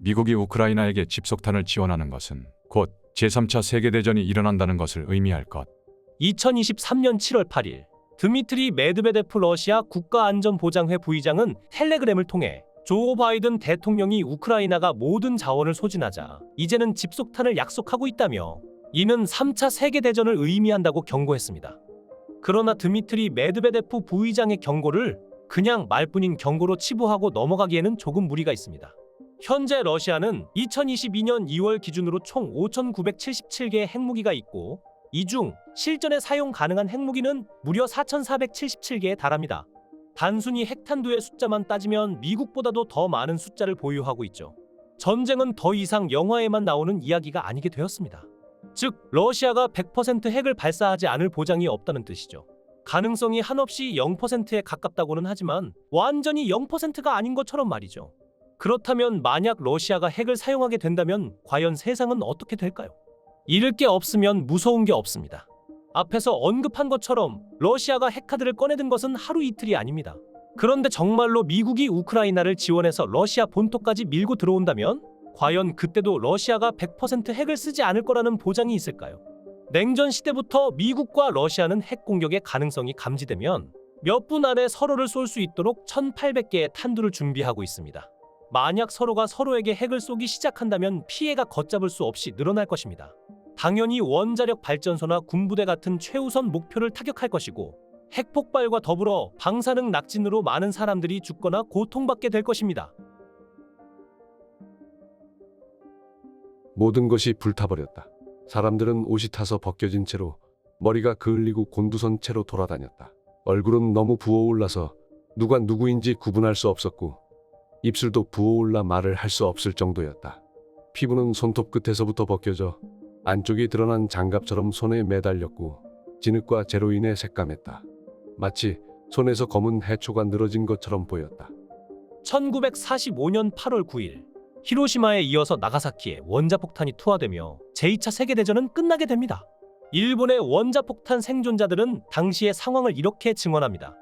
미국이 우크라이나에게 집속탄을 지원하는 것은 곧 제3차 세계대전이 일어난다는 것을 의미할 것. 2023년 7월 8일 드미트리 메드베데프 러시아 국가안전보장회 부의장은 텔레그램을 통해 조 바이든 대통령이 우크라이나가 모든 자원을 소진하자 이제는 집속탄을 약속하고 있다며 이는 3차 세계대전을 의미한다고 경고했습니다. 그러나 드미트리 메드베데프 부의장의 경고를 그냥 말뿐인 경고로 치부하고 넘어가기에는 조금 무리가 있습니다. 현재 러시아는 2022년 2월 기준으로 총 5,977개의 핵무기가 있고 이 중 실전에 사용 가능한 핵무기는 무려 4,477개에 달합니다. 단순히 핵탄두의 숫자만 따지면 미국보다도 더 많은 숫자를 보유하고 있죠. 전쟁은 더 이상 영화에만 나오는 이야기가 아니게 되었습니다. 즉, 러시아가 100% 핵을 발사하지 않을 보장이 없다는 뜻이죠. 가능성이 한없이 0%에 가깝다고는 하지만 완전히 0%가 아닌 것처럼 말이죠. 그렇다면 만약 러시아가 핵을 사용하게 된다면 과연 세상은 어떻게 될까요? 잃을 게 없으면 무서운 게 없습니다. 앞에서 언급한 것처럼 러시아가 핵카드를 꺼내든 것은 하루 이틀이 아닙니다. 그런데 정말로 미국이 우크라이나를 지원해서 러시아 본토까지 밀고 들어온다면 과연 그때도 러시아가 100% 핵을 쓰지 않을 거라는 보장이 있을까요? 냉전 시대부터 미국과 러시아는 핵 공격의 가능성이 감지되면 몇 분 안에 서로를 쏠 수 있도록 1,800개의 탄두를 준비하고 있습니다. 만약 서로가 서로에게 핵을 쏘기 시작한다면 피해가 걷잡을 수 없이 늘어날 것입니다. 당연히 원자력 발전소나 군부대 같은 최우선 목표를 타격할 것이고 핵폭발과 더불어 방사능 낙진으로 많은 사람들이 죽거나 고통받게 될 것입니다. 모든 것이 불타버렸다. 사람들은 옷이 타서 벗겨진 채로 머리가 그을리고 곤두선 채로 돌아다녔다. 얼굴은 너무 부어올라서 누가 누구인지 구분할 수 없었고 입술도 부어올라 말을 할 수 없을 정도였다. 피부는 손톱 끝에서부터 벗겨져 안쪽이 드러난 장갑처럼 손에 매달렸고 진흙과 재로 인해 새까맸다. 마치 손에서 검은 해초가 늘어진 것처럼 보였다. 1945년 8월 9일 히로시마에 이어서 나가사키에 원자폭탄이 투하되며 제2차 세계대전은 끝나게 됩니다. 일본의 원자폭탄 생존자들은 당시의 상황을 이렇게 증언합니다.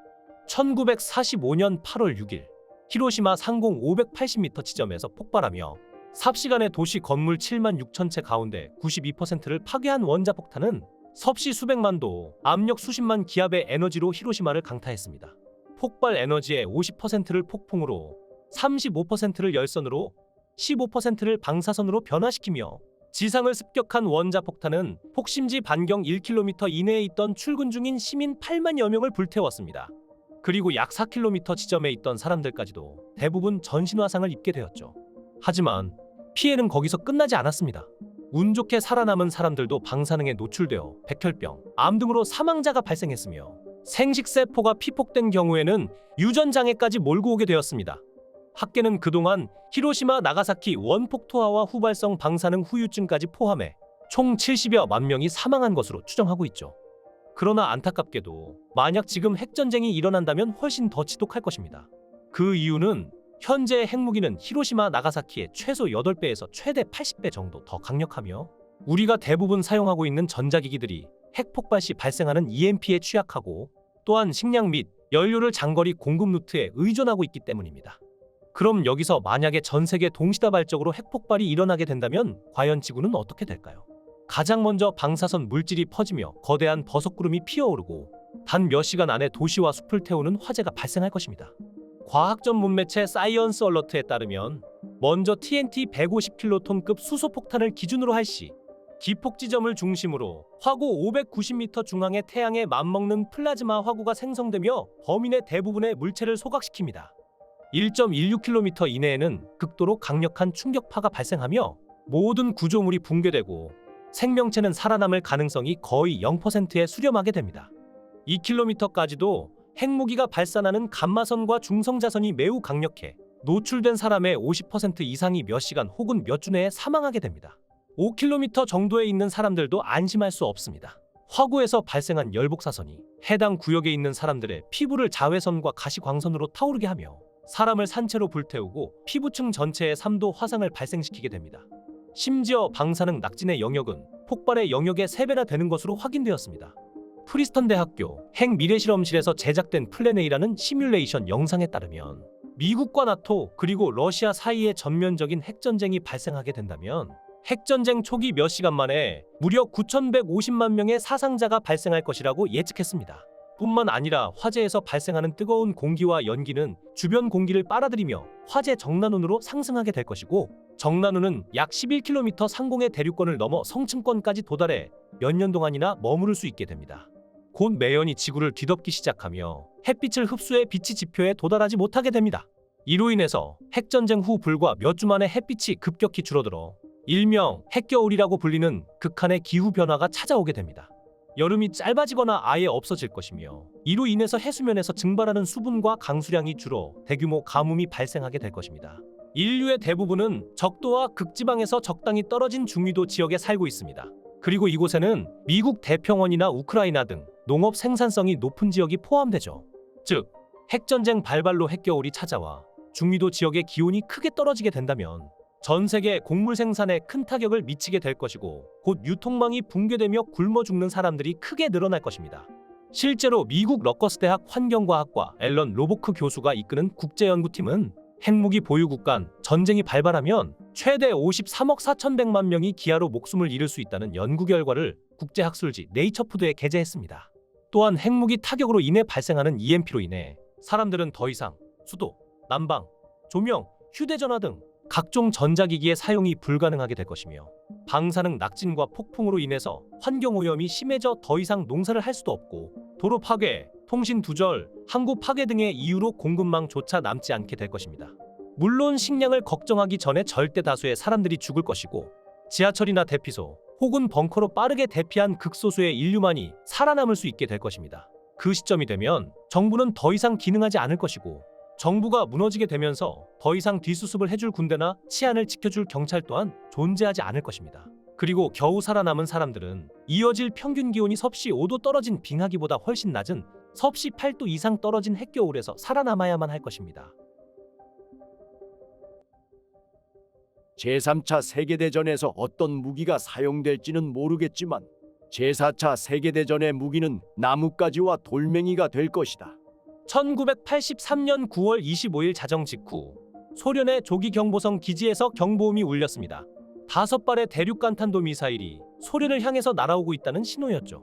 1945년 8월 6일 히로시마 상공 580m 지점에서 폭발하며 삽시간에 도시 건물 7만 6천 채 가운데 92%를 파괴한 원자폭탄은 섭씨 수백만 도, 압력 수십만 기압의 에너지로 히로시마를 강타했습니다. 폭발 에너지의 50%를 폭풍으로, 35%를 열선으로, 15%를 방사선으로 변화시키며 지상을 습격한 원자폭탄은 폭심지 반경 1km 이내에 있던 출근 중인 시민 8만여 명을 불태웠습니다. 그리고 약 4km 지점에 있던 사람들까지도 대부분 전신화상을 입게 되었죠. 하지만 피해는 거기서 끝나지 않았습니다. 운 좋게 살아남은 사람들도 방사능에 노출되어 백혈병, 암 등으로 사망자가 발생했으며 생식세포가 피폭된 경우에는 유전장애까지 몰고 오게 되었습니다. 학계는 그동안 히로시마, 나가사키 원폭 투하와 후발성 방사능 후유증까지 포함해 총 70여 만 명이 사망한 것으로 추정하고 있죠. 그러나 안타깝게도 만약 지금 핵전쟁이 일어난다면 훨씬 더 지독할 것입니다. 그 이유는 현재의 핵무기는 히로시마, 나가사키의 최소 8배에서 최대 80배 정도 더 강력하며 우리가 대부분 사용하고 있는 전자기기들이 핵폭발 시 발생하는 EMP에 취약하고 또한 식량 및 연료를 장거리 공급 루트에 의존하고 있기 때문입니다. 그럼 여기서 만약에 전 세계 동시다발적으로 핵폭발이 일어나게 된다면 과연 지구는 어떻게 될까요? 가장 먼저 방사선 물질이 퍼지며 거대한 버섯구름이 피어오르고 단 몇 시간 안에 도시와 숲을 태우는 화재가 발생할 것입니다. 과학 전문 매체 사이언스 얼러트에 따르면 먼저 TNT 150킬로톤급 수소폭탄을 기준으로 할 시 기폭 지점을 중심으로 화구 590m 중앙의 태양에 맞먹는 플라즈마 화구가 생성되며 범인의 대부분의 물체를 소각시킵니다. 1.16km 이내에는 극도로 강력한 충격파가 발생하며 모든 구조물이 붕괴되고 생명체는 살아남을 가능성이 거의 0%에 수렴하게 됩니다. 2km까지도 핵무기가 발산하는 감마선과 중성자선이 매우 강력해 노출된 사람의 50% 이상이 몇 시간 혹은 몇 주 내에 사망하게 됩니다. 5km 정도에 있는 사람들도 안심할 수 없습니다. 화구에서 발생한 열복사선이 해당 구역에 있는 사람들의 피부를 자외선과 가시광선으로 타오르게 하며 사람을 산채로 불태우고 피부층 전체에 3도 화상을 발생시키게 됩니다. 심지어 방사능 낙진의 영역은 폭발의 영역의 3배나 되는 것으로 확인되었습니다. 프리스턴 대학교 핵 미래실험실에서 제작된 플랜 A라는 시뮬레이션 영상에 따르면 미국과 나토 그리고 러시아 사이에 전면적인 핵전쟁이 발생하게 된다면 핵전쟁 초기 몇 시간 만에 무려 9,150만 명의 사상자가 발생할 것이라고 예측했습니다. 뿐만 아니라 화재에서 발생하는 뜨거운 공기와 연기는 주변 공기를 빨아들이며 화재 정난운으로 상승하게 될 것이고, 정난운은 약 11km 상공의 대륙권을 넘어 성층권까지 도달해 몇 년 동안이나 머무를 수 있게 됩니다. 곧 매연이 지구를 뒤덮기 시작하며 햇빛을 흡수해 빛이 지표에 도달하지 못하게 됩니다. 이로 인해서 핵전쟁 후 불과 몇 주 만에 햇빛이 급격히 줄어들어 일명 핵겨울이라고 불리는 극한의 기후 변화가 찾아오게 됩니다. 여름이 짧아지거나 아예 없어질 것이며, 이로 인해서 해수면에서 증발하는 수분과 강수량이 줄어 대규모 가뭄이 발생하게 될 것입니다. 인류의 대부분은 적도와 극지방에서 적당히 떨어진 중위도 지역에 살고 있습니다. 그리고 이곳에는 미국 대평원이나 우크라이나 등 농업 생산성이 높은 지역이 포함되죠. 즉, 핵전쟁 발발로 핵겨울이 찾아와 중위도 지역의 기온이 크게 떨어지게 된다면 전 세계 곡물 생산에 큰 타격을 미치게 될 것이고, 곧 유통망이 붕괴되며 굶어 죽는 사람들이 크게 늘어날 것입니다. 실제로 미국 러커스 대학 환경과학과 앨런 로보크 교수가 이끄는 국제연구팀은 핵무기 보유국 간 전쟁이 발발하면 최대 53억 4,100만 명이 기아로 목숨을 잃을 수 있다는 연구 결과를 국제학술지 네이처푸드에 게재했습니다. 또한 핵무기 타격으로 인해 발생하는 EMP로 인해 사람들은 더 이상 수도, 난방, 조명, 휴대전화 등 각종 전자기기의 사용이 불가능하게 될 것이며, 방사능 낙진과 폭풍으로 인해서 환경오염이 심해져 더 이상 농사를 할 수도 없고, 도로 파괴, 통신 두절, 항구 파괴 등의 이유로 공급망조차 남지 않게 될 것입니다. 물론 식량을 걱정하기 전에 절대 다수의 사람들이 죽을 것이고, 지하철이나 대피소 혹은 벙커로 빠르게 대피한 극소수의 인류만이 살아남을 수 있게 될 것입니다. 그 시점이 되면 정부는 더 이상 기능하지 않을 것이고, 정부가 무너지게 되면서 더 이상 뒷수습을 해줄 군대나 치안을 지켜줄 경찰 또한 존재하지 않을 것입니다. 그리고 겨우 살아남은 사람들은 이어질 평균 기온이 섭씨 5도 떨어진 빙하기보다 훨씬 낮은 섭씨 8도 이상 떨어진 핵겨울에서 살아남아야만 할 것입니다. 제3차 세계대전에서 어떤 무기가 사용될지는 모르겠지만 제4차 세계대전의 무기는 나뭇가지와 돌멩이가 될 것이다. 1983년 9월 25일 자정 직후 소련의 조기 경보성 기지에서 경보음이 울렸습니다. 5발의 대륙간탄도 미사일이 소련을 향해서 날아오고 있다는 신호였죠.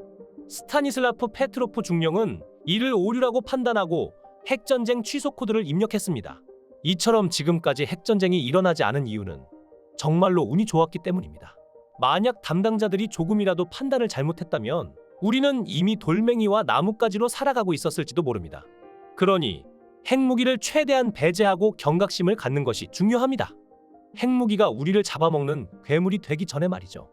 스타니슬라프 페트로프 중령은 이를 오류라고 판단하고 핵전쟁 취소 코드를 입력했습니다. 이처럼 지금까지 핵전쟁이 일어나지 않은 이유는 정말로 운이 좋았기 때문입니다. 만약 담당자들이 조금이라도 판단을 잘못했다면 우리는 이미 돌멩이와 나뭇가지로 살아가고 있었을지도 모릅니다. 그러니 핵무기를 최대한 배제하고 경각심을 갖는 것이 중요합니다. 핵무기가 우리를 잡아먹는 괴물이 되기 전에 말이죠.